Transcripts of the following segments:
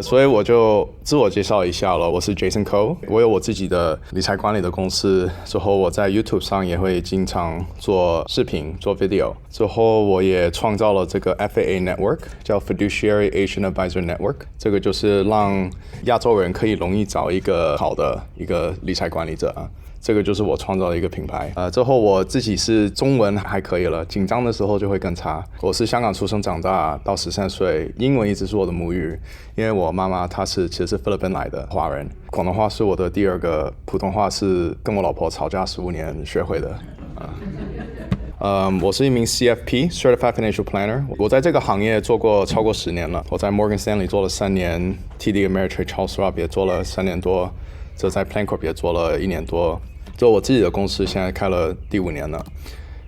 所以我就自我介绍一下了，我是 Jason Ko， 我有我自己的理财管理的公司，之后我在 YouTube 上也会经常做视频、做 video， 之后我也创造了这个 FAA Network， 叫 Fiduciary Asian Advisor Network， 这个就是让亚洲人可以容易找一个好的一个理财管理者啊。这个就是我创造的一个品牌。之后我自己是中文还可以了，紧张的时候就会更差。我是香港出生长大，到13岁，英文一直是我的母语，因为我妈妈她其实是菲律宾来的华人，广东话是我的第二个，普通话是跟我老婆吵架15年学会的。我是一名 CFP Certified Financial Planner， 我在这个行业做过超过10年了。我在 Morgan Stanley 做了3年， TD Ameritrade Charles Schwab 也做了3年多，这在 Plancorp 也做了1年多。就我自己的公司现在开了第5年了。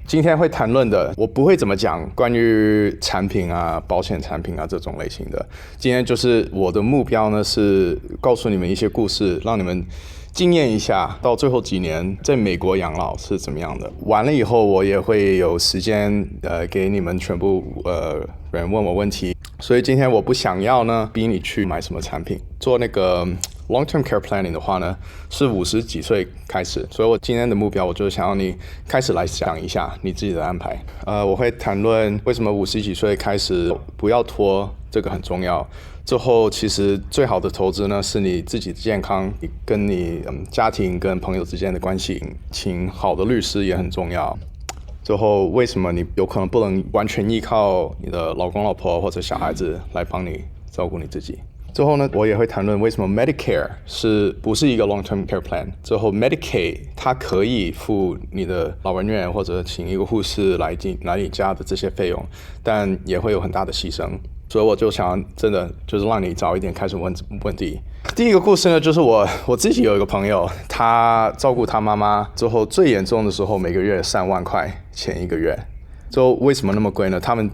今天会谈论的，我不会怎么讲关于产品啊、保险产品啊这种类型的。今天就是我的目标呢，是告诉你们一些故事，让你们经验一下，到最后几年在美国养老是怎么样的。完了以后，我也会有时间给你们全部人问我问题。所以今天我不想要呢逼你去买什么产品，做那个Long-term care planning 的话呢，是50几岁开始，所以我今天的目标，我就是想要你开始来想一下你自己的安排。我会谈论为什么50几岁开始不要拖，这个很重要。之后其实最好的投资呢，是你自己的健康，跟你家庭跟朋友之间的关系，请好的律师也很重要。最后为什么你有可能不能完全依靠你的老公老婆或者小孩子来帮你照顾你自己。最后呢，我也会谈论为什么 Medicare 是不是一个 long-term care plan。最后 Medicaid 它可以付你的老人院或者请一个护士来你家的这些费用，但也会有很大的牺牲。所以我就想真的就是让你早一点开始问题。第一个故事呢，就是我自己有一个朋友，他照顾他妈妈之后，最严重的时候每个月3万块前1个月。就为什么那么贵呢？他们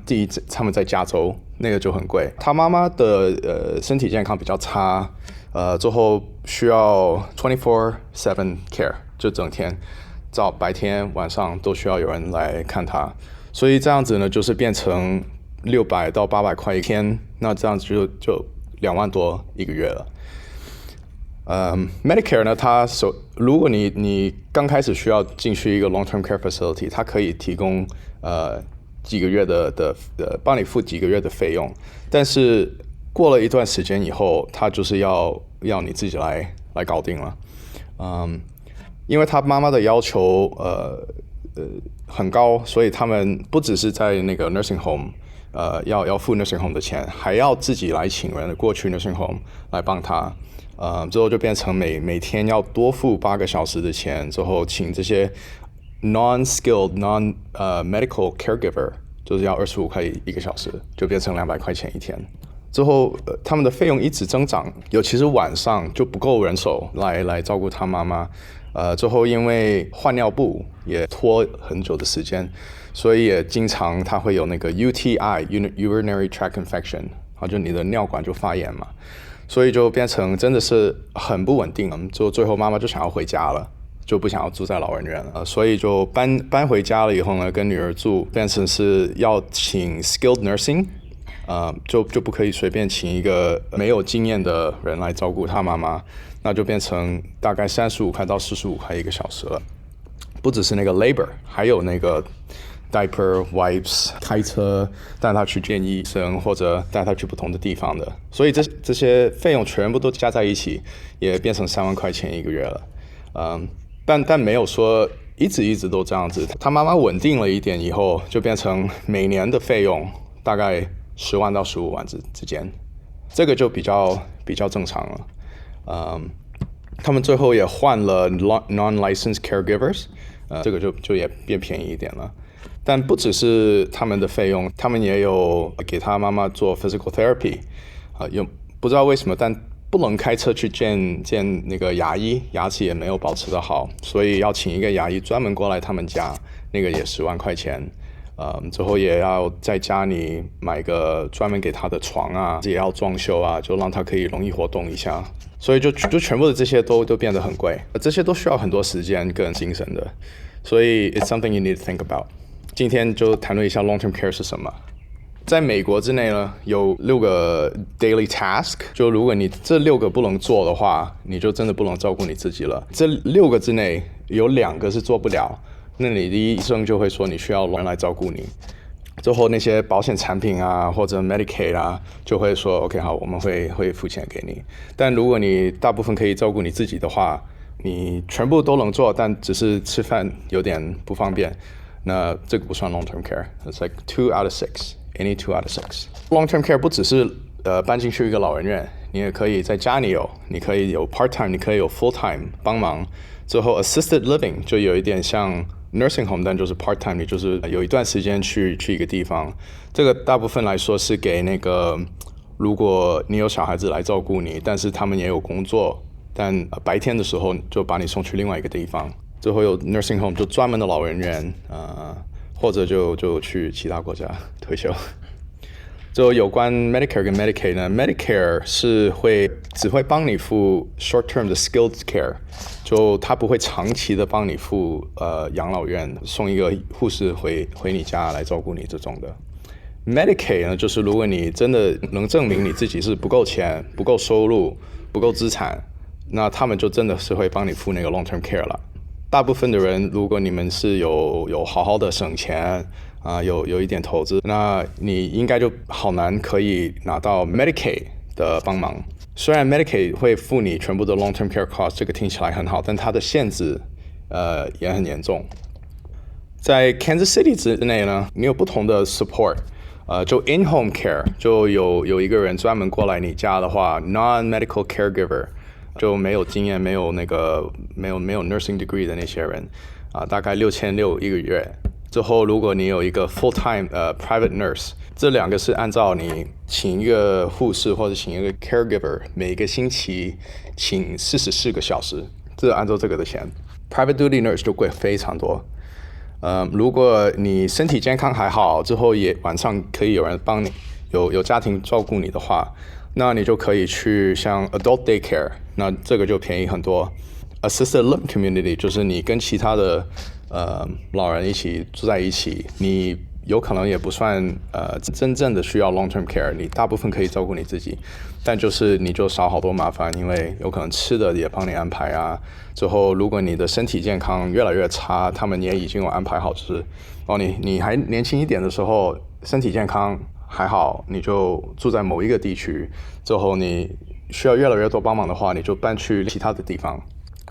在加州，那个就很贵。他妈妈的身体健康比较差，之后需要24/7 care， 就整天，白天晚上都需要有人来看他。所以这样子呢，就是变成600到800块一天，那这样子就2万多1个月了。Medicare 呢，如果你刚开始需要进去一个 long-term care facility， 它可以提供几个月的帮你付几个月的费用，但是过了一段时间以后，它就是要你自己来搞定了。因为他妈妈的要求很高，所以他们不只是在那个 nursing home，要付 nursing home 的钱，还要自己来请人过去 nursing home 来帮他。之后就变成每天要多付8个小时的钱，之后请这些 non-skilled medical caregiver， 就是要25块1个小时，就变成200块钱一天。之后他们的费用一直增长，尤其是晚上就不够人手来照顾他妈妈。之后因为换尿布也拖很久的时间，所以也经常他会有那个 UTI urinary tract infection， 就你的尿管就发炎嘛。所以就变成真的是很不稳定了，就最后妈妈就想要回家了，就不想要住在老人院了，所以就搬回家了以后呢，跟女儿住，变成是要请 skilled nursing，就不可以随便请一个没有经验的人来照顾她妈妈，那就变成大概35块到45块1个小时了。不只是那个 labor， 还有那个diaper wipes， 开车带他去见医生或者带他去不同的地方的，所以这些费用全部都加在一起，也变成3万块钱1个月了。但没有说一直都这样子。他妈妈稳定了一点以后，就变成每年的费用大概10万到15万之间，这个就比较正常了。他们最后也换了 non-licensed caregivers， 这个就也变便宜一点了。但不只是他们的费用，他们也有给他妈妈做 physical therapy， 不知道为什么，但不能开车去见那个牙医，牙齿也没有保持得好，所以要请一个牙医专门过来他们家，那个也10万块钱。之后也要在家里买个专门给他的床啊，也要装修啊，就让他可以容易活动一下。所以就全部的这些都变得很贵，这些都需要很多时间跟精神的，所以 it's something you need to think about。今天就谈论一下 long-term care 是什么。在美国之内呢，有6个 daily task， 就如果你这6个不能做的话，你就真的不能照顾你自己了。这6个之内有2个是做不了，那你的医生就会说你需要人来照顾你。之后那些保险产品啊或者 Medicaid 啊就会说 OK 好，我们会付钱给你。但如果你大部分可以照顾你自己的话，你全部都能做，但只是吃饭有点不方便，那这个不算 long-term care。 It's like 2 out of 6， any 2 out of 6。 Long-term care 不只是搬进去一个老人院，你也可以在家里有，你可以有 part-time， 你可以有 full-time 帮忙。之后 assisted living 就有一点像 nursing home， 但就是 part-time， 你就是有一段时间去一个地方。这个大部分来说是给那个如果你有小孩子来照顾你，但是他们也有工作，但白天的时候就把你送去另外一个地方。最后有 nursing home 就专门的老人院，或者就去其他国家退休。就有关 Medicare 跟 Medicaid 呢 ，Medicare 只会帮你付 short-term 的 skilled care， 就它不会长期的帮你付养老院，送一个护士回你家来照顾你这种的。Medicaid 呢，就是如果你真的能证明你自己是不够钱、不够收入、不够资产，那他们就真的是会帮你付那个 long-term care 了。大部分的人，如果你们是有好好的省钱有一点投资，那你应该就好难可以拿到 Medicaid 的帮忙。虽然 Medicaid 会付你全部的 long-term care cost， 这个听起来很好，但它的限制也很严重。在 Kansas City 之内呢，你有不同的 support，就 in-home care， 就有一个人专门过来你家的话 ，non-medical caregiver， 就没有经验、没有 nursing degree 的那些人，大概6600一个月。之后，如果你有一个 full-time private nurse， 这2个是按照你请一个护士或者请一个 caregiver， 每个星期请44个小时，这按照这个的钱。Private duty nurse 就贵非常多。如果你身体健康还好，之后也晚上可以有人帮你，有家庭照顾你的话，那你就可以去像 adult daycare， 那这个就便宜很多。Assisted living community 就是你跟其他的老人一起住在一起，你有可能也不算真正的需要 long-term care， 你大部分可以照顾你自己，但就是你就少好多麻烦，因为有可能吃的也帮你安排啊。之后如果你的身体健康越来越差，他们也已经有安排好，就是你还年轻一点的时候，身体健康还好，你就住在某一个地区，之后你需要越来越多帮忙的话，你就搬去其他的地方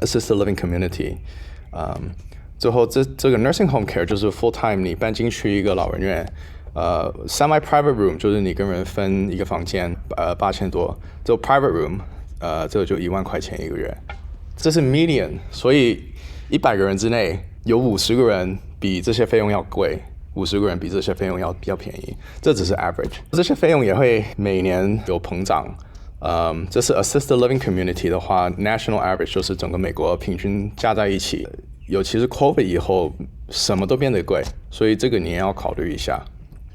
assisted living community。最后这个 nursing home care 就是 full time， 你搬进去一个老人院，semi private room 就是你跟人分一个房间，8000多，就 private room， 这个就1万块钱一个月，这是 median， 所以100个人之内有50个人比这些费用要贵，50个人比这些费用要比较便宜，这只是 average， 这些费用也会每年有膨胀。这是 assisted living community 的话 ，national average 就是整个美国平均加在一起，尤其是 COVID 以后，什么都变得贵，所以这个你也要考虑一下。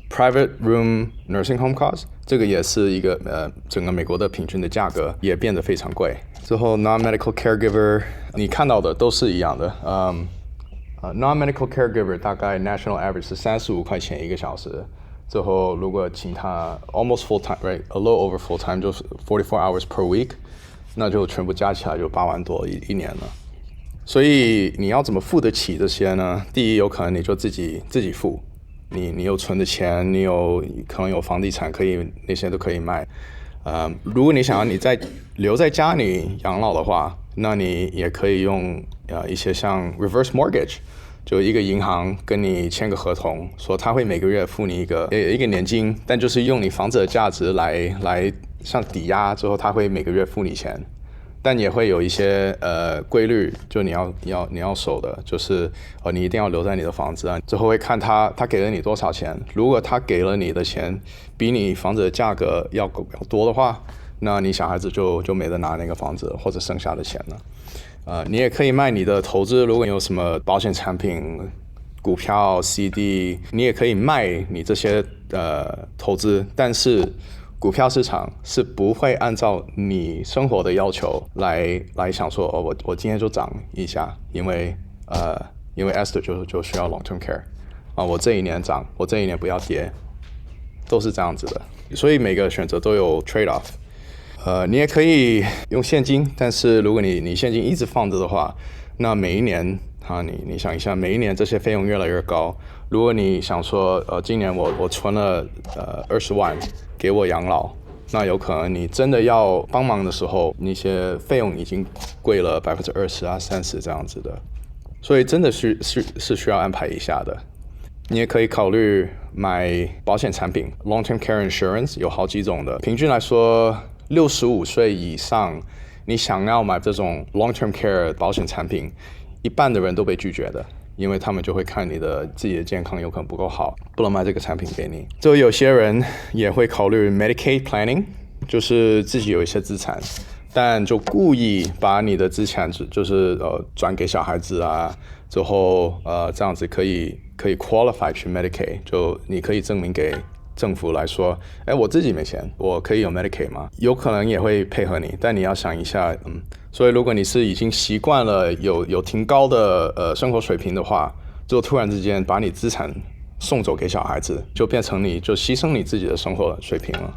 Private room nursing home cost 这个也是一个整个美国的平均的价格也变得非常贵。之后 non-medical caregiver 你看到的都是一样的。non-medical caregiver 大概 national average 是35块钱一个小时。之后如果请他 almost full time right a little over full time 就是44 hours per week， 那就全部加起来就8万多一年了。所以你要怎么付得起这些呢？第一，有可能你就自己付，你有存的钱，你可能有房地产可以，那些都可以卖。如果你想要你留在家里养老的话，那你也可以用一些像 reverse mortgage， 就一个银行跟你签个合同，说他会每个月付你一个年金，但就是用你房子的价值来像抵押，之后他会每个月付你钱。但也会有一些规律，就你要守的，就是你一定要留在你的房子啊。之后会看他给了你多少钱，如果他给了你的钱比你房子的价格要多的话，那你小孩子就没得拿那个房子或者剩下的钱了。你也可以卖你的投资，如果你有什么保险产品、股票、CD， 你也可以卖你这些投资，但是股票市场是不会按照你生活的要求来想说我今天就涨一下，因为 Esther 就需要 long term care 我这一年涨，我这一年不要跌。都是这样子的。所以每个选择都有 trade off。你也可以用现金，但是如果你现金一直放着的话，那每一年你想一下，每一年这些费用越来越高。如果你想说今年我存了20万给我养老，那有可能你真的要帮忙的时候，那些费用已经贵了20%啊30%这样子的，所以真的是需要安排一下的。你也可以考虑买保险产品 ，long-term care insurance 有好几种的。平均来说，65岁以上，你想要买这种 long-term care 保险产品，一半的人都被拒绝的，因为他们就会看你的自己的健康有可能不够好，不能买这个产品给你。就有些人也会考虑 Medicaid planning， 就是自己有一些资产，但就故意把你的资产就是转给小孩子啊，之后这样子可以 qualify 去 Medicaid， 就你可以证明给政府来说，我自己没钱，我可以有 Medicaid 吗？有可能也会配合你，但你要想一下，所以如果你是已经习惯了有挺高的生活水平的话，就突然之间把你资产送走给小孩子，就变成你就牺牲你自己的生活水平了。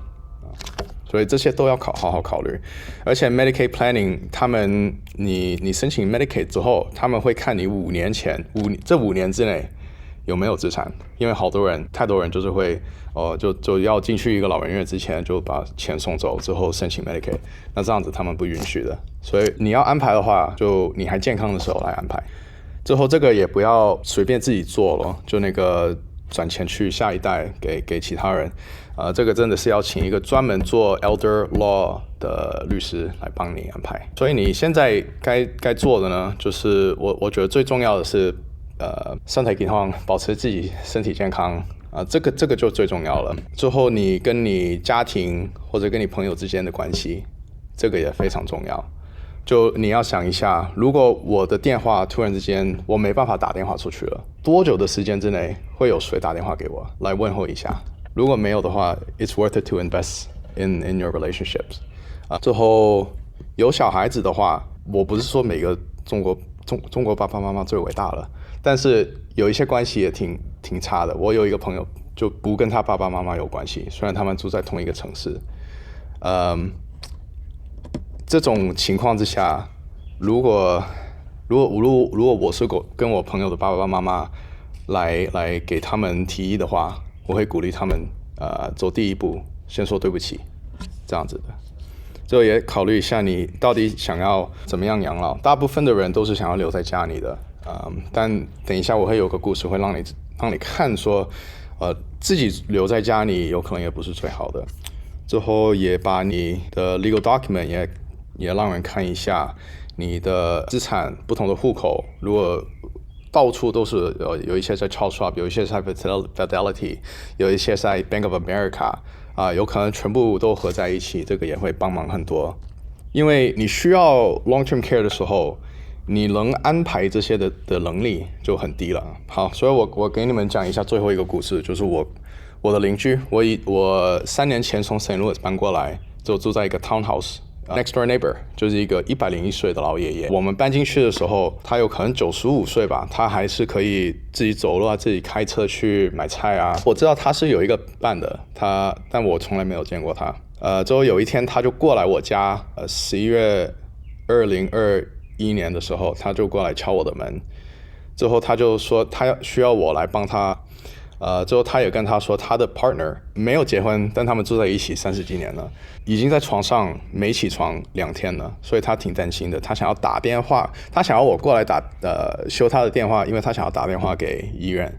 所以这些都要好好考虑，而且 Medicaid planning， 他们你申请 Medicaid 之后，他们会看你这5年之内有没有资产，因为太多人就是会就要进去一个老人院之前就把钱送走之后申请 Medicaid， 那这样子他们不允许的，所以你要安排的话，就你还健康的时候来安排。之后这个也不要随便自己做了，就那个转钱去下一代给其他人。这个真的是要请一个专门做 elder law 的律师来帮你安排。所以你现在该做的呢，就是我觉得最重要的是身体健康，保持自己身体健康这个就最重要了。之后你跟你家庭或者跟你朋友之间的关系，这个也非常重要。就你要想一下，如果我的电话突然之间我没办法打电话出去了，多久的时间之内会有谁打电话给我来问候一下？如果没有的话 ，it's worth it to invest in your relationships。之后有小孩子的话，我不是说每个中国爸爸妈妈最伟大了，但是有一些关系也挺差的。我有一个朋友就不跟他爸爸妈妈有关系，虽然他们住在同一个城市。这种情况之下，如果我是跟我朋友的爸爸妈妈来给他们提议的话，我会鼓励他们走第一步，先说对不起，这样子的。就也考虑一下你到底想要怎么样养老。大部分的人都是想要留在家里的，但等一下我会有个故事会让你看说，自己留在家里有可能也不是最好的。之后也把你的 legal document 也让人看一下，你的资产不同的户口，如果到处都是有一些在 Charles Schwab， 有一些在 Fidelity， 有一些在 Bank of America， 有可能全部都合在一起，这个也会帮忙很多。因为你需要 long-term care 的时候，你能安排这些的能力就很低了。好，所以我给你们讲一下最后一个故事，就是我的邻居，我3年前从 St. Louis 搬过来，就住在一个 townhouse。Next door neighbor 就是一个101岁的老爷爷。我们搬进去的时候，他有可能95岁吧，他还是可以自己走路啊，自己开车去买菜啊。我知道他是有一个伴的，但我从来没有见过他。之后有一天他就过来我家，11月2021年的时候，他就过来敲我的门。之后他就说他需要我来帮他。之后他也跟他说，他的 partner 没有结婚，但他们住在一起30几年了，已经在床上没起床2天了，所以他挺担心的。他想要打电话，他想要我过来修他的电话，因为他想要打电话给医院，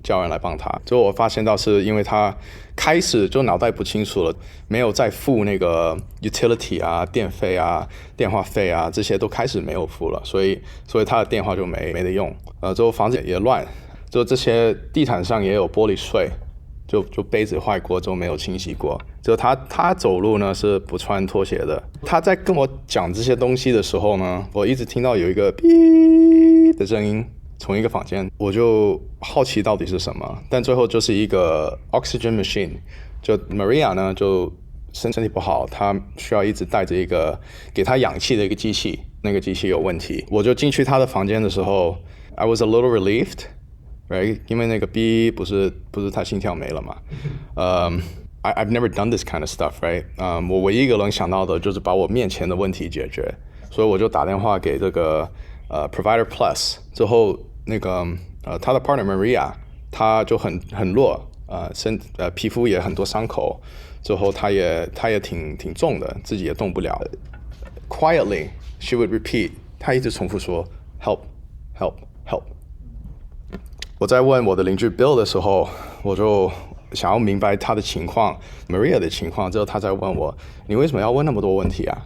叫人来帮他。之后我发现到是因为他开始就脑袋不清楚了，没有再付那个 utility 啊、电费啊、电话费啊，这些都开始没有付了，所以他的电话就没得用。之后房子也乱。就这些地毯上也有玻璃碎，就杯子坏过之后没有清洗过。就他走路呢是不穿拖鞋的。他在跟我讲这些东西的时候呢，我一直听到有一个哔的声音从一个房间，我就好奇到底是什么。但最后就是一个 oxygen machine， 就 Maria 呢就身体不好，她需要一直带着一个给她氧气的一个机器，那个机器有问题。我就进去她的房间的时候 ，I was a little relieved。，right？ 因为那个 B 不是他心跳没了嘛，I've never done this kind of stuff，right？ 我唯一一个能想到的就是把我面前的问题解决，所以我就打电话给这个Provider Plus， 之后那个他的 partner Maria， 他就很弱，皮肤也很多伤口，之后他也挺重的，自己也动不了。Quietly she would repeat， 他一直重复说 help help help。我在问我的邻居 Bill 的时候，我就想要明白他的情况 ，Maria 的情况，之后他在问我，你为什么要问那么多问题啊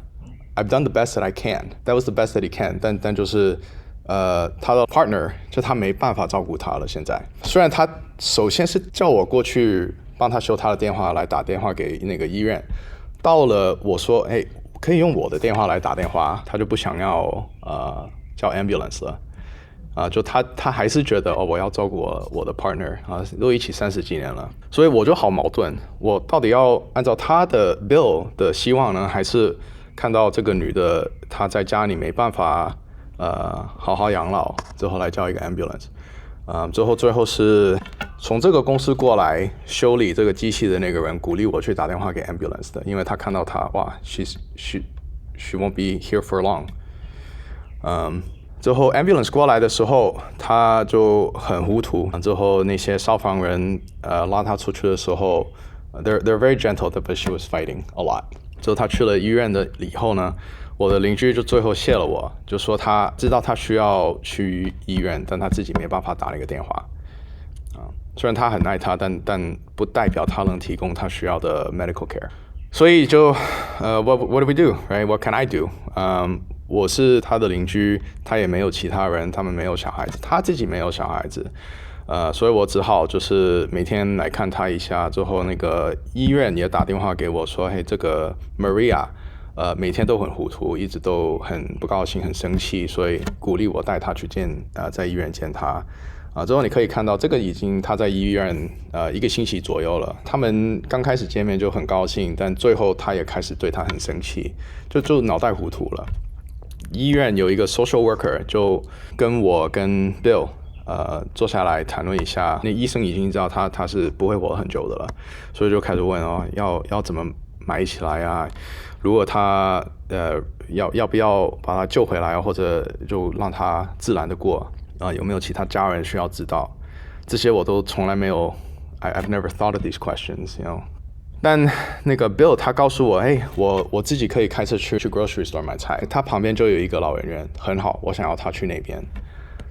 ？I've done the best that I can. That was the best that he can. 但就是他的 partner 就他没办法照顾他了。现在虽然他首先是叫我过去帮他修他的电话，来打电话给那个医院，到了我说，哎，可以用我的电话来打电话，他就不想要叫 ambulance 了。就他还是觉得我要照顾我的 partner 都一起30几年了，所以我就好矛盾，我到底要按照他的 Bill 的希望呢，还是看到这个女的她在家里没办法好好养老，之后来叫一个 ambulance，最後是从这个公司过来修理这个机器的那个人鼓励我去打电话给 ambulance 的，因为他看到他哇 she won't be here for long。之后 ambulance 过来的时候，他就很糊涂。之后那些消防人拉他出去的时候 ，they're very gentle, but she was fighting a lot。之后他去了医院的以后呢，我的邻居就最后谢了我，就说他知道他需要去医院，但他自己没办法打那个电话。虽然他很爱他，但不代表他能提供他需要的 medical care。所以就what do we do, right? What can I do? 我是他的邻居，他也没有其他人，他们没有小孩子，他自己没有小孩子，所以我只好就是每天来看他一下。之后那个医院也打电话给我说，嘿，这个 Maria，每天都很糊涂，一直都很不高兴，很生气，所以鼓励我带他去在医院见他。之后你可以看到这个已经他在医院1个星期左右了。他们刚开始见面就很高兴，但最后他也开始对他很生气，就脑袋糊涂了。医院有一个 social worker 就跟我跟 Bill 坐下来谈论一下，那医生已经知道他是不会活很久的了，所以就开始问要怎么埋起来啊？如果他要不要把他救回来啊，或者就让他自然的过有没有其他家人需要知道？这些我都从来没有 I've never thought of these questions, you know。但那个 Bill 他告诉我，哎，我自己可以开车去 grocery store 买菜，他旁边就有一个老人院，很好，我想要他去那边。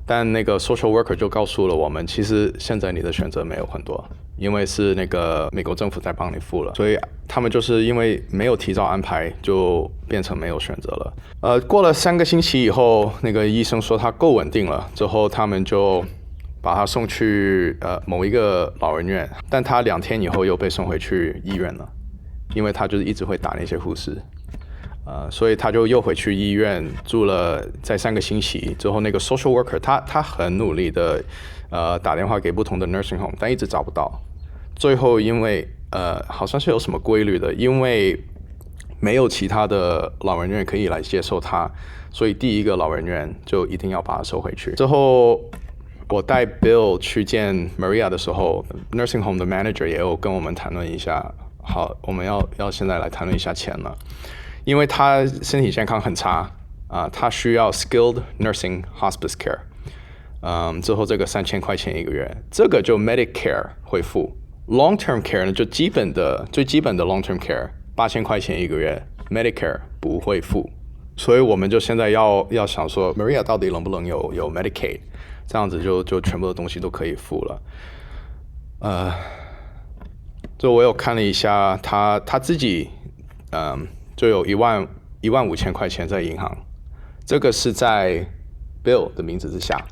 但那个 social worker 就告诉了我们，其实现在你的选择没有很多，因为是那个美国政府在帮你付了，所以他们就是因为没有提早安排，就变成没有选择了。过了3个星期以后，那个医生说他够稳定了，之后他们就把他送去某一个老人院，但他2天以后又被送回去医院了，因为他就是一直会打那些护士。所以他就又回去医院住了在3个星期之后，那个 social worker 他很努力的打电话给不同的 nursing home， 但一直找不到。最后因为好像是有什么规律的，因为没有其他的老人院可以来接受他，所以第一个老人院就一定要把他收回去。之后我带 Bill 去见 Maria 的时候 ，nursing home 的 manager 也有跟我们谈论一下。好，我们要现在来谈论一下钱了。因为他身体健康很差他需要 skilled nursing hospice care，之后这个3000块钱1个月，这个就 Medicare 会付。Long term care 呢，就最基本的 long term care 8000块钱1个月 ，Medicare 不会付。所以我们就现在要想说 ，Maria 到底能不能有 Medicaid， 这样子就全部的东西都可以付了。就我有看了一下他自己就有15000块钱在银行，这个是在 Bill 的名字之下，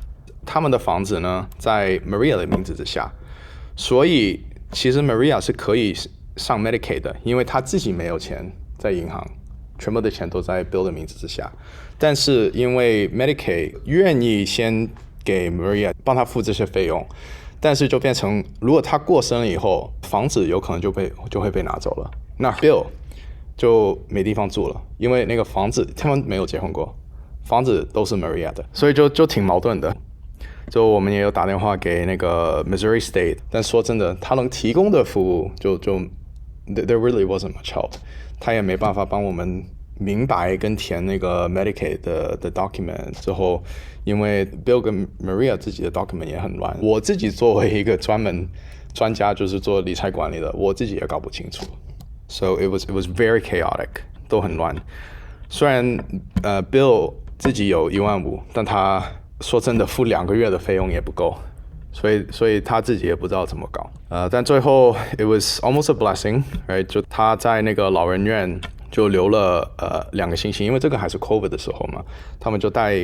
他们的房子呢在 Maria 的名字之下，所以其实 Maria 是可以上 Medicaid 的，因为他自己没有钱在银行，全部的钱都在 Bill 的名字之下。但是因为 Medicaid 愿意先给 Maria 帮他付这些费用，但是就变成如果他过生了以后，房子有可能就会被拿走了，那 Bill就没地方住了，因为那个房子他们没有结婚过，房子都是 Maria 的，所以就挺矛盾的。就我们也有打电话给那个 Missouri State， 但说真的，他能提供的服务就 there really wasn't much help， 他也没办法帮我们明白跟填那个 Medicaid 的 document 之后，因为 Bill 跟 Maria 自己的 document 也很乱，我自己作为一个专家，就是做理财管理的，我自己也搞不清楚。So it was very chaotic， 都很乱。虽然Bill 自己有15000，但他说真的付2个月的费用也不够，所以他自己也不知道怎么搞。但最后 it was almost a blessing， right？ 就他在那个老人院就留了2个星期，因为这个还是 COVID 的时候嘛，他们就带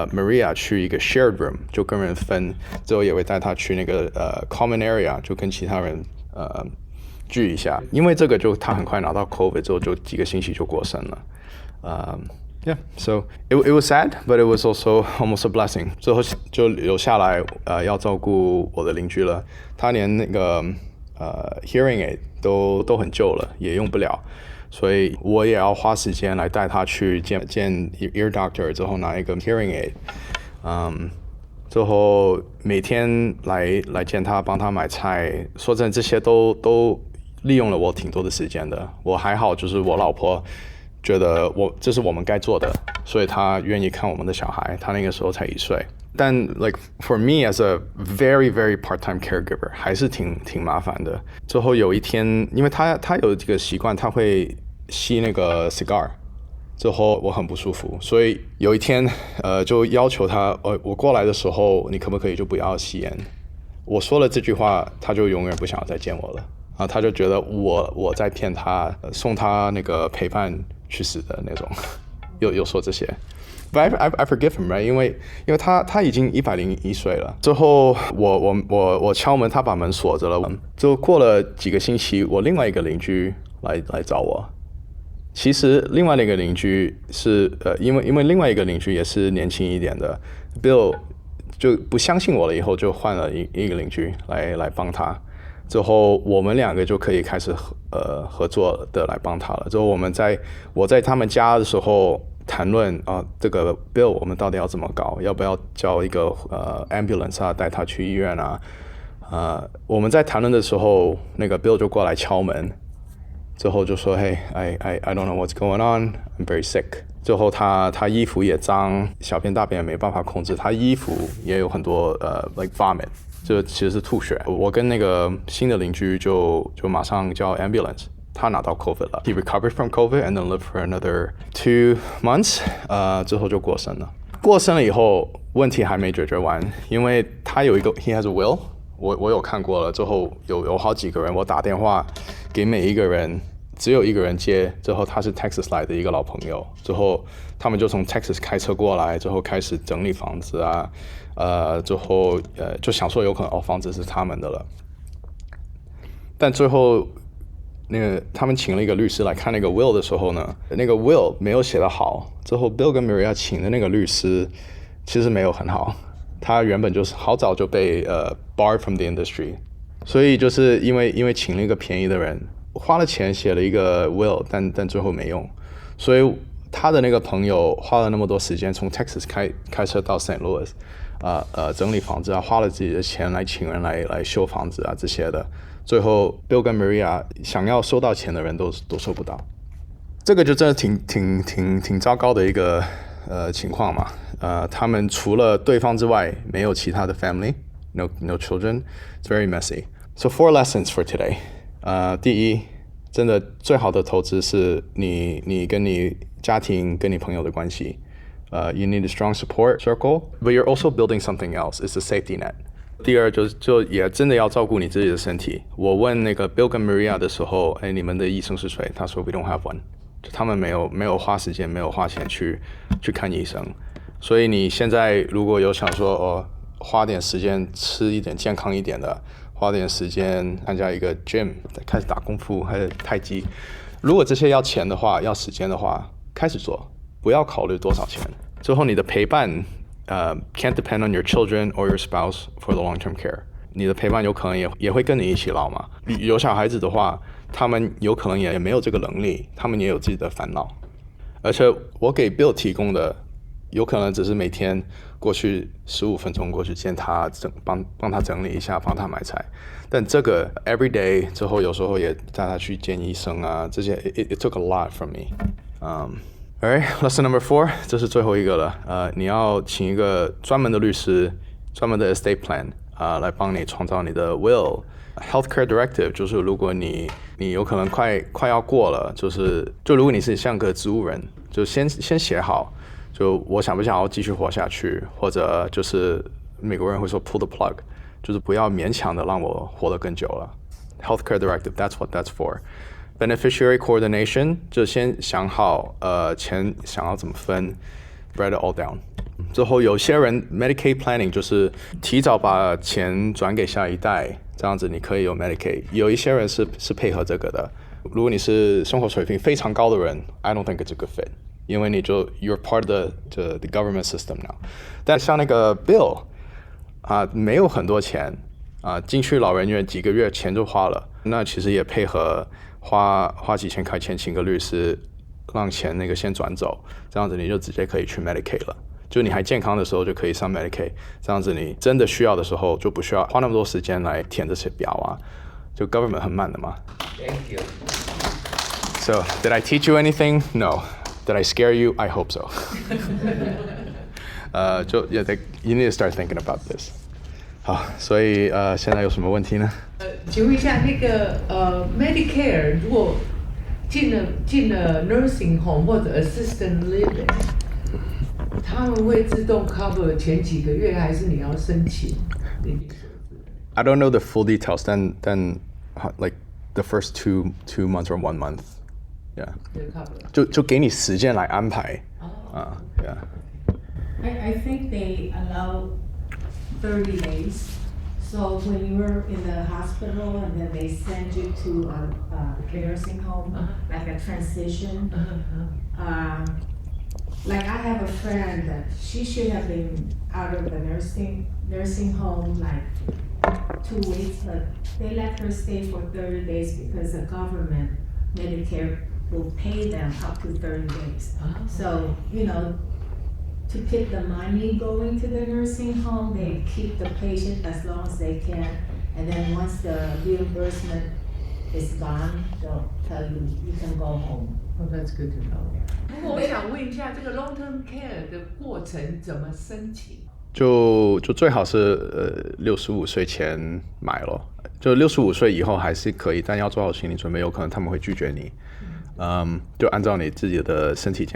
Maria 去一个 shared room， 就跟人分，之后也会带她去那个common area， 就跟其他人聚一下。因为这个就他很快拿到 COVID 之后，就几个星期就过身了。Yeah, so it was sad, but it was also almost a blessing. 最后就留下来要照顾我的邻居了，他连那个hearing aid 都很旧了，也用不了。所以我也要花时间来带他去见 ear doctor， 之后拿一个 hearing aid， 之后每天来见他，帮他买菜。说真的，这些都利用了我挺多的时间的。我还好，就是我老婆觉得这是我们该做的，所以她愿意看我们的小孩。她那个时候才1岁。但 like for me as a very very part-time caregiver 还是挺麻烦的。最后有一天，因为他有这个习惯，他会吸那个 cigar， 之后我很不舒服，所以有一天就要求他，我过来的时候你可不可以就不要吸烟？我说了这句话，他就永远不想要再见我了。他就觉得我在骗他，送他那个陪伴去死的那种，有说这些。But I forgive him, right？ 因为他已经101岁了。之后我敲门，他把门锁着了。就过了几个星期，我另外一个邻居来找我。其实另外那个邻居是因为另外一个邻居也是年轻一点的 ，Bill 就不相信我了，以后就换了一个邻居来帮他。之后我们2个就可以开始合作的来帮他了。之后我在他们家的时候谈论这个 Bill 我们到底要怎么搞，要不要叫一个ambulance 啊，带他去医院啊。我们在谈论的时候，那个 Bill 就过来敲门，之后就说 Hey, I don't know what's going on, I'm very sick。最后他衣服也脏，小便大便也没办法控制，他衣服也有很多like vomit。这其实是吐血。我跟那个新的邻居就马上叫 ambulance， 他拿到 COVID 了。He recovered from COVID and then lived for another 2 months， 之后就过身了。过身了以后，问题还没解决完，因为他有一个 he has a will， 我有看过了。之后有好几个人，我打电话给每一个人，只有一个人接。之后他是 Texas 来的一个老朋友，之后他们就从 Texas 开车过来，之后开始整理房子啊。之后就想说有可能房子是他们的了，但最后那个他们请了一个律师来看那个 will 的时候呢，那个 will 没有写得好。之后 Bill 跟 Maria 请的那个律师其实没有很好，他原本就是好早就被barred from the industry， 所以就是因为请了一个便宜的人，花了钱写了一个 will， 但最后没用，所以他的那个朋友花了那么多时间从 Texas 开车到 St. Louis。整理房子啊，花了自己的钱来请人来修房子啊这些的，最后 Bill 跟 Maria 想要收到钱的人都收不到，这个就真的挺糟糕的一个情况嘛。他们除了对方之外没有其他的 family，no children， it's very messy. So 4 lessons for today. 第一，真的最好的投资是你跟你家庭跟你朋友的关系。You need a strong support circle, but you're also building something else. It's a safety net. 第二就也真的要照顾你自己的身体。我问那个 Bill 跟 Maria 的时候，你们的医生是谁？他说 We don't have one. 就他们没有花时间，没有花钱去看医生。所以你现在如果有想说花点时间吃一点健康一点的，花点时间参加一个 gym， 开始打功夫还是太极。如果这些要钱的话，要时间的话，开始做。不要考虑多少钱。之后你的陪伴can't depend on your children or your spouse for the long-term care。你的陪伴有可能也会跟你一起老嘛。有小孩子的话，他们有可能也没有这个能力，他们也有自己的烦恼。而且我给 Bill 提供的有可能只是每天过去15分钟过去见他，帮他整理一下，帮他买菜。但这个 every day 之后，有时候也带他去见医生啊，这些 it took a lot from me. Alright, lesson number 4， 这是最后一个了。你要请一个专门的律师，专门的 estate plan 来帮你创造你的 will。Healthcare directive 就是如果你有可能快要过了，就如果你是像个植物人，就先写好，就我想不想要继续活下去，或者就是美国人会说 pull the plug， 就是不要勉强的让我活得更久了。Healthcare directive, that's what that's for. Beneficiary coordination 就先想好钱想要怎么分 write it all down。之后有些人 Medicaid planning 就是提早把钱转给下一代，这样子你可以有 Medicaid。有一些人是配合这个的。如果你是生活水平非常高的人 I don't think it's a good fit， 因为你就 you're part of the government system now。 但像那个 Bill 没有很多钱进去老人院几个月钱就花了，那其实也配合花几千块钱请个律师让钱那个先转走，这样子你就直接可以去 Medicaid 了。就你还健康的时候就可以上 Medicaid， 这样子你真的需要的时候就不需要花那么多时间来填这些表就 government 很慢的嘛。Thank you. So, did I teach you anything? No. Did I scare you? I hope so. You need to start thinking about this. 好，所以现在有什么问题呢？请问一下，那个Medicare 如果进了 nursing home 或者 assistant living， 他们会自动 cover 前几个月，还是你要申请？I don't know the full details. Then like the first two months or 1 month, yeah. 就给你时间来安排。Yeah. I think they allow 30 days. So when you were in the hospital and then they send you to a nursing home, like a transition. Like I have a friend that she should have been out of the nursing home like 2 weeks, but they let her stay for 30 days because the government, Medicare, will pay them up to 30 days. So, to keep the money going to the nursing home, they keep the patient as long as they can. And then once the reimbursement is gone, they'll tell you you can go home. Oh, that's good to know. 不过我想问一下，这个 long-term care 的过程怎么申请？就最好是65岁前买咯，就65岁以后还是可以，但要做好心理准备，有可能他们会拒绝你。就按照你自己的身体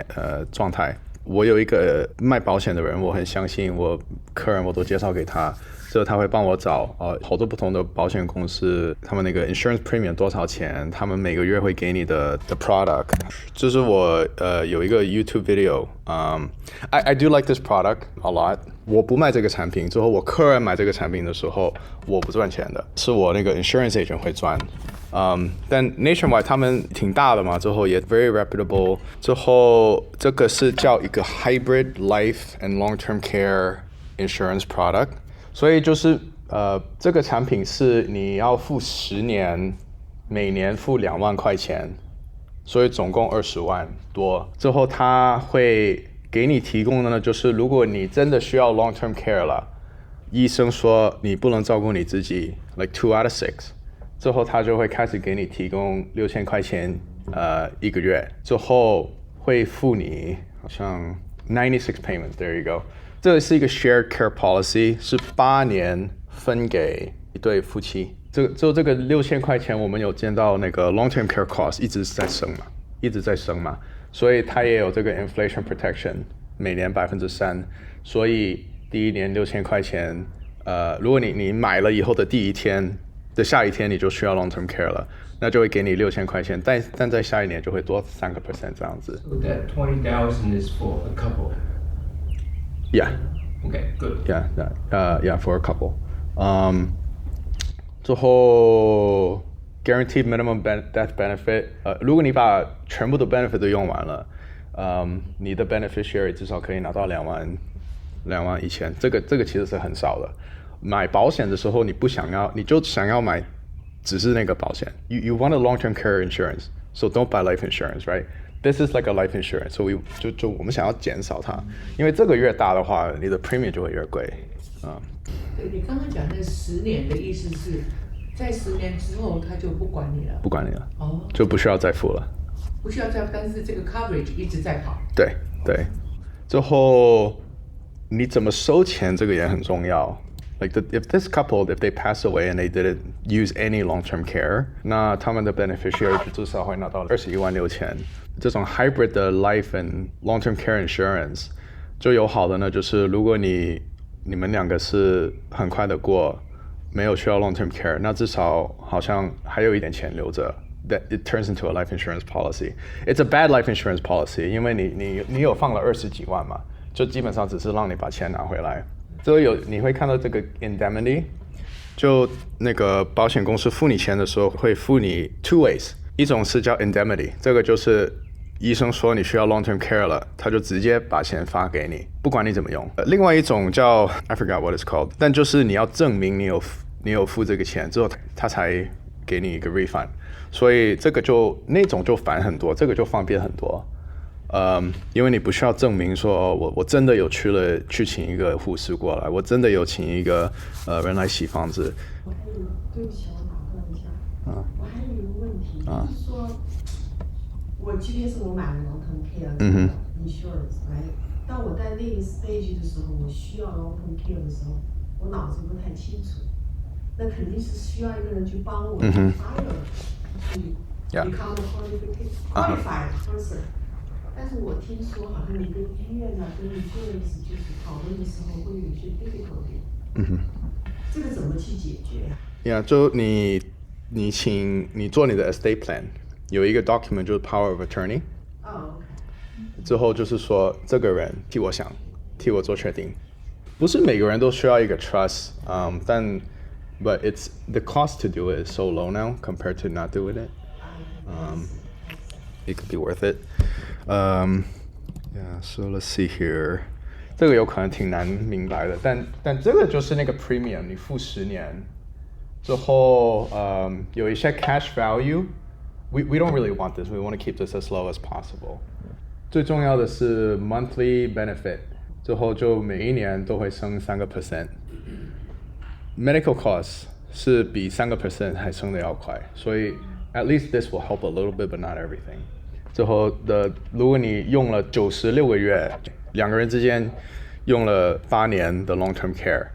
状态。我有一个卖保险的人，我很相信我客人，我都介绍给他，之后他会帮我找好多不同的保险公司，他们那个 insurance premium 多少钱，他们每个月会给你的 product。就是我有一个 YouTube video，I do like this product a lot。我不卖这个产品，之后我客人买这个产品的时候，我不赚钱的，是我那个 insurance agent 会赚。但 Nationwide 他们挺大的嘛，之后也 very reputable。之后这个是叫一个 hybrid life and long-term care insurance product， 所以就是这个产品是你要付10年，每年付2万块钱，所以总共20万多。之后他会给你提供的呢，就是如果你真的需要 long-term care 了，医生说你不能照顾你自己 ，like 2 out of 6。之后他就会开始给你提供6000块钱1个月，之后会付你好像96 payments。There you go。这是一个 shared care policy， 是8年分给一对夫妻。这个6000块钱，我们有见到那个 long-term care cost 一直在升嘛，所以它也有这个 inflation protection， 每年3%。所以第一年6000块钱，如果你买了以后的第一天。的下一天你就需要 long-term care 了，那就会给你6000块钱，但在下一年就会多3% 这样子。So that 20,000 is for a couple. Yeah. Okay, good. Yeah, for a couple. 之后 guaranteed minimum death benefit， 如果你把全部的 benefit 都用完了，你的 beneficiary 至少可以拿到2万1000，这个其实是很少的。买保险的时候，你就想要买只是那个保险。You want a long-term care insurance, so don't buy life insurance, right? this is like a life insurance， 所以我们想要减少它，因为这个越大的话，你的 premium 就会越贵啊。对，你刚刚讲的10年的意思是，在10年之后他就不管你了，不管你了，哦，就不需要再付了。不需要再，但是这个 coverage 一直在跑。对对，之后你怎么收钱，这个也很重要。Like if this couple, if they pass away and they didn't use any long-term care, 那他们的 beneficiary 至少会拿到21.6万。这种 hybrid 的 life and long-term care insurance 就有好的呢，就是如果你们两个是很快的过，没有需要 long-term care， 那至少好像还有一点钱留着。That it turns into a life insurance policy. It's a bad life insurance policy， 因为你有放了20几万嘛，就基本上只是让你把钱拿回来。你会看到这个 indemnity， 就那个保险公司付你钱的时候会付你 two ways， 一种是叫 indemnity， 这个就是医生说你需要 long-term care 了，他就直接把钱发给你，不管你怎么用。另外一种叫 I forgot what it's called， 但就是你要证明你有付这个钱之后，他才给你一个 refund。所以这个那种就烦很多，这个就方便很多。因为你不需要证明说，我真的有去请一个护士过来，我真的有请一个人来洗房子。我还有，对不起，我打断一下。我还有一个问题，就是说，我即便是我买了 long-term care 的 insurance，当我在那个 stage 的时候，我需要 long-term care 的时候，我脑子不太清楚，那肯定是需要一个人去帮我 file 去 become a qualified person。但是我听说好像你跟医院呢，跟 insurance 就是讨论的时候会有一些 difficulty。这个怎么去解决啊？就你做你的 estate plan， 有一个 document 就是 power of attorney。之后就是说这个人替我想，替我做决定。不是每个人都需要一个 trust， 但 but it's the cost to do it is so low now compared to not doing it. It could be worth it. Yeah, so let's see here. 这个有可能挺难明白的，但这个就是那个 premium， 你付10年之后，有一些 cash value. We don't really want this. We want to keep this as low as possible. 最重要的是 monthly benefit， 之后就每一年都会升3%。Medical costs 是比3% 还升的要快，所以 at least this will help a little bit, but not everything. 之后如果你用了96个月，两个人之间用了8年的 long-term care，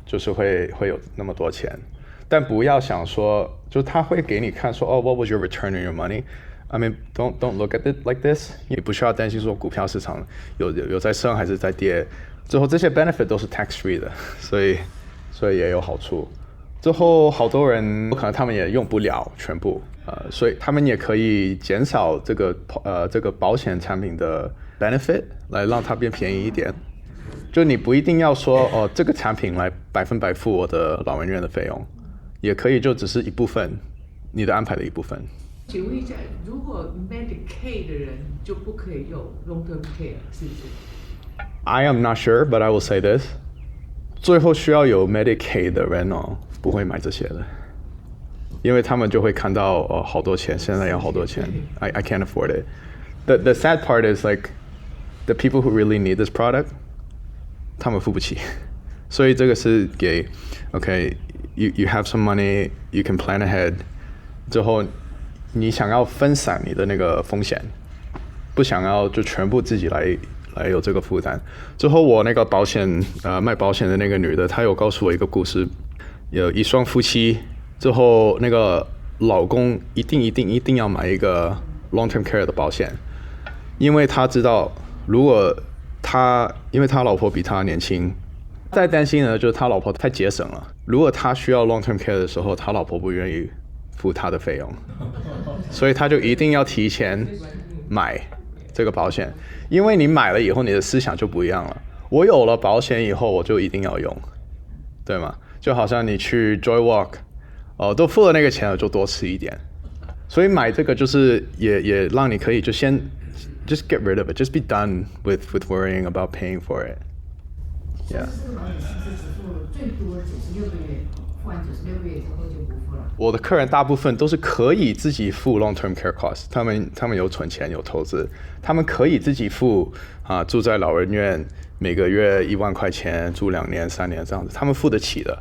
就是会有那么多钱。但不要想说，就他会给你看说，what was your return on your money? I mean, don't look at it like this. 你不需要担心说股票市场有在升还是在跌。之后这些 benefit 都是 tax free 的，所以也有好处。之后好多人可能他们也用不了全部，所以他们也可以减少这个保险产品的 benefit 来让它变便宜一点。就你不一定要说这个产品来100%付我的老人院的费用，也可以就只是一部分，你的安排的一部分。请问一下，如果 Medicaid 的人就不可以用 long-term care， 是不是？ I am not sure, but I will say this. 最后需要有 Medicaid 的人不会买这些的，因为他们就会看到好多钱，现在要好多钱。I can't afford it. The sad part is like the people who really need this product， 他们付不起，所以这个是给 you have some money, you can plan ahead。之后你想要分散你的那个风险，不想要就全部自己来有这个负担。之后我那个卖保险的那个女的，她有告诉我一个故事，有一双夫妻，之后那个老公一定要买一个 long-term care 的保险，因为他知道因为他老婆比他年轻，再担心呢就是他老婆太节省了，如果他需要 long-term care 的时候，他老婆不愿意付他的费用，所以他就一定要提前买这个保险，因为你买了以后，你的思想就不一样了。我有了保险以后，我就一定要用，对吗？就好像你去 Joy Walk， 都付了那个钱了，就多吃一点。所以买这个就是也让你可以就先 just get rid of it, just be done with worrying about paying for it. Yeah. 这个保险其实只做最多96个月付完96个月之后就不付了。我的客人大部分都是可以自己付 long-term care cost， 他们有存钱有投资，他们可以自己付住在老人院每个月1万块钱，住2年3年这样子，他们付得起的。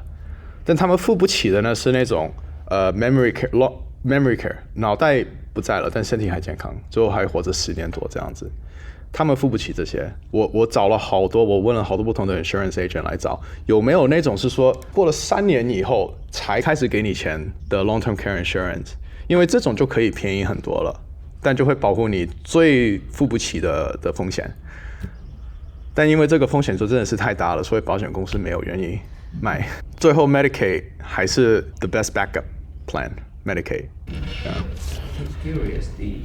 但他们付不起的呢是那种memory care 脑袋不在了，但身体还健康，最后还活着10年多这样子。他们付不起这些，我找了好多，我问了好多不同的 insurance agent 来找有没有那种是说过了3年以后才开始给你钱的 long-term care insurance， 因为这种就可以便宜很多了，但就会保护你最付不起的风险。但因为这个风险就真的是太大了，所以保险公司没有愿意卖。最后 Medicaid 还是 the best backup plan Medicaid。Yeah. I'm curious, the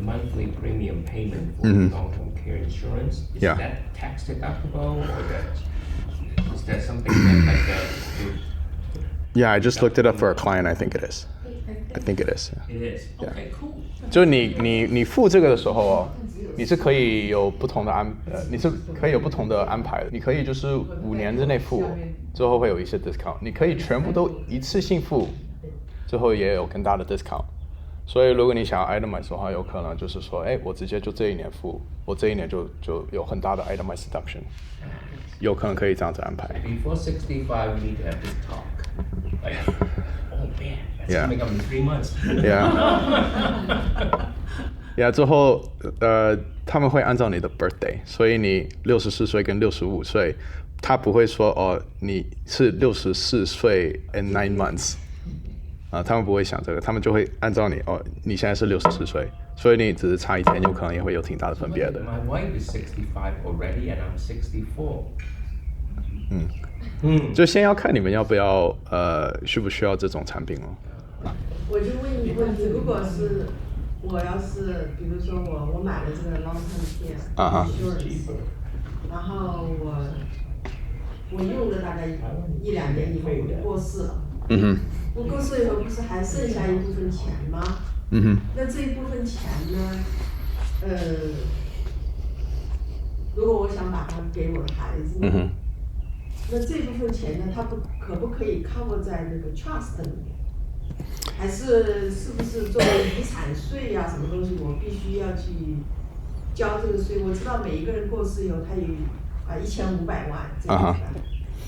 monthly premium payment for long-term care insurance, is that tax deductible or is that something that like Yeah, I just looked it up for a client. I think it is. I think it is. It is. Okay, cool. 就是你付这个的时候哦，你是可以有不同的你是可以有不同的安排的。你可以就是5年之内付，之后会有一些 discount。你可以全部都一次性付，之后也有更大的 discount。所以如果你想要 itemize 的话，有可能就是说，我直接就这一年付，我这一年就有很大的 itemize deduction， 有可能可以这样子安排。Before 65, we need to have this talk. Like, oh man, that's coming up in 3 months. Yeah. 之后他们会按照你的 birthday， 所以你64岁跟65岁，他不会说你是64岁 and 9 months。他们不会想这个，他们就会按照你现在是64岁，所以你只是差1天，有可能也会有挺大的分别的。My wife is 65 already, and I'm 64. 就先要看你们要不要需不需要这种产品哦。我就问一个问题，如果是我要是比如说我买了这个 long-term care insurance，然后我用了大概1-2年以后我就过世了。我过世以后不是还剩下一部分钱吗？那这一部分钱呢？如果我想把它给我的孩子，那这部分钱呢，它可不可以 cover 在那个 trust 里面？还是不是作为遗产税呀、什么东西，我必须要去交这个税？我知道每一个人过世以后，他有1500万这样子的。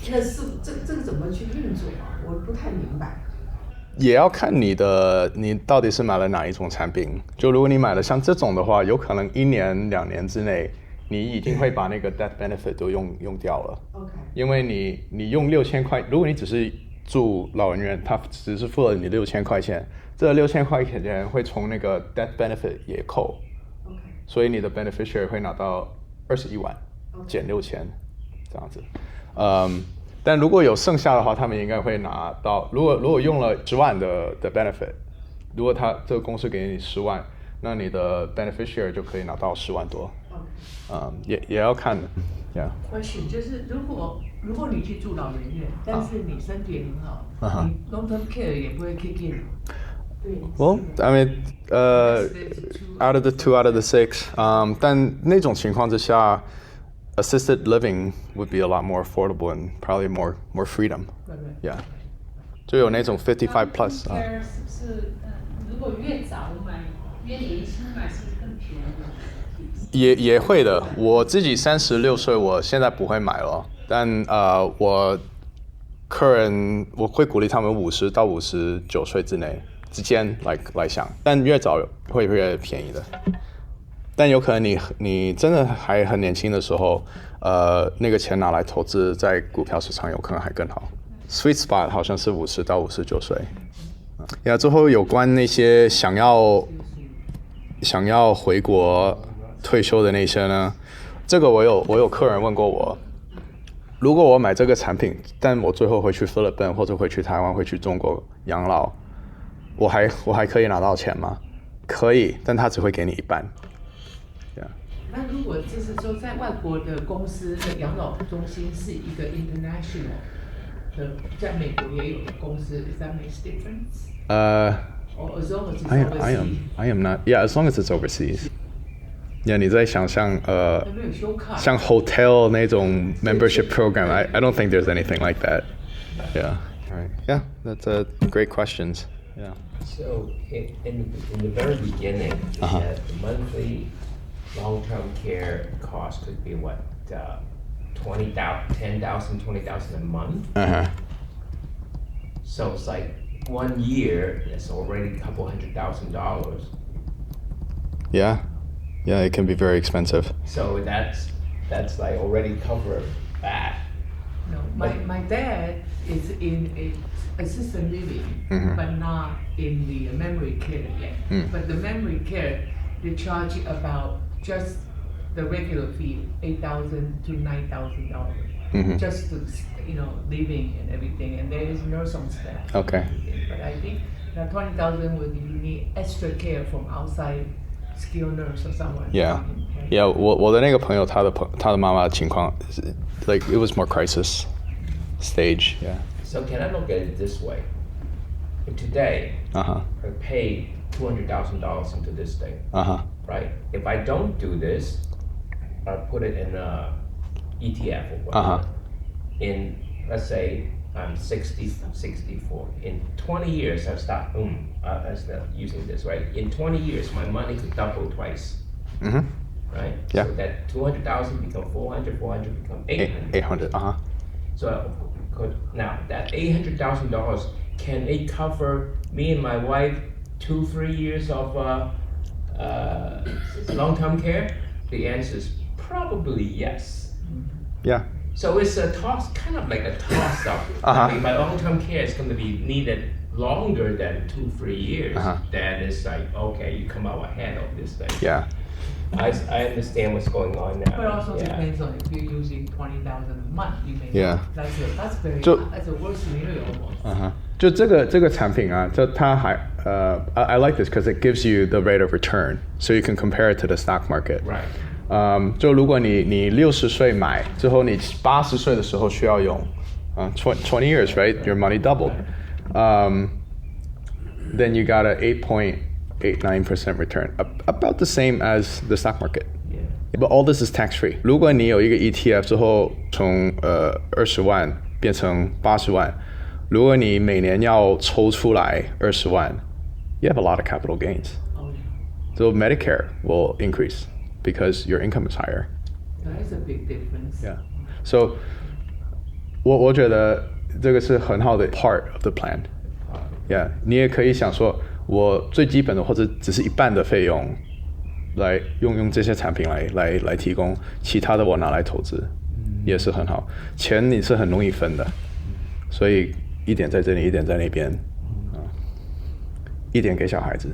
那是这个怎么去运作啊？我不太明白。也要看你到底是买了哪一种产品。就如果你买了像这种的话，有可能1年2年之内，你已经会把那个 death benefit 都用掉了。OK。因为你用6000块，如果你只是住老人院，他只是付了你6000块钱，这6000块钱会从那个 death benefit 也扣。OK。所以你的 beneficiary 会拿到21万，减6000，这样子。但如果有剩下的话，他们应该会拿到。如果用了10万的 benefit， 如果这个公司给你10万，那你的 beneficiary 就可以拿到10万多。也要看的。Question 就是如果你去住老人院，但是你身体很好，你 long-term care 也不会 kick in。Well, I mean, out of the 2 out of the 6，但那种情况之下。Assisted living would be a lot more affordable and probably more freedom. Yeah. 就有那种55 plus 啊。是不是如果越早买越年轻买是不是更便宜？也会的。我自己36岁，我现在不会买了。但我客人我会鼓励他们50到59岁之间来想，但越早会越便宜的。但有可能你真的还很年轻的时候，那个钱拿来投资在股票市场有可能还更好。Sweet spot 好像是50到59岁。最后有关那些想要回国退休的那些呢，这个我有客人问过我，如果我买这个产品，但我最后回去菲律宾或者回去台湾回去中国养老，我还可以拿到钱吗？可以，但他只会给你一半。那如果就是说，在外国的公司的养老中心是一个 international 的，在美国也有的公司 ，Does that make difference? Or as long as it's overseas. I am not. Yeah, as long as it's overseas. Yeah, 你在想象像 hotel 那种 membership program. I don't think there's anything like that. Yeah. Right. Yeah, that's a great questions. Yeah. So in the very beginning, you said the monthly long-term care cost could be what, 10,000, 20,000 a month? So it's like 1 year, it's already a couple $100,000. Yeah. Yeah, it can be very expensive. So that's like already covered that. No, my dad is in a assisted living, but not in the memory care yet. But the memory care, they charge about just the regular fee, $8,000 to $9,000, just to living and everything, and there is nurse on staff. Okay. But I think that 20,000 would you need extra care from outside skilled nurse or someone. Yeah. Yeah, 我的那个朋友他的妈妈的情况 like it was more crisis stage. Yeah. So can I look at it this way? Today, I pay $200,000 into this thing, right? If I don't do this, I put it in a ETF or whatever. In, let's say, I'm 64. In 20 years, I start using this, right? In 20 years, my money could double twice, right? Yeah. So that 200,000 become 400, 400 become 800. 800. So now that $800,000, can it cover me and my wife 2-3 years of long-term care? The answer is probably yes. Yeah. So it's a kind of like a toss-up. I mean, my long-term care is going to be needed longer than 2-3 years. Then it's like, okay, you come out ahead of this thing. Yeah. I understand what's going on now. But also depends on if you're using 20,000 a month, you may. Yeah. That's a worse scenario almost. 就这个产品啊，就它还I like this because it gives you the rate of return, so you can compare it to the stock market. Right. 就如果你60岁买之后，你80岁的时候需要用20 years, right? Your money doubled. Then you got a 8.89% return, about the same as the stock market. Yeah. But all this is tax free. 如果你有一个 ETF 之后，从20万变成80万，如果你每年要抽出来20万 ，you have a lot of capital gains. So Medicare will increase because your income is higher. That is a big difference. Yeah. So 我觉得这个是很好的 part of the plan. Yeah. 你也可以想说，我最基本的或者只是一半的费用，来用这些产品来提供，其他的我拿来投资，也是很好。钱你是很容易分的，所以一点在这里，一点在那边，一点给小孩子。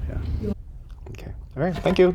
Yeah. Okay. All right. Thank you.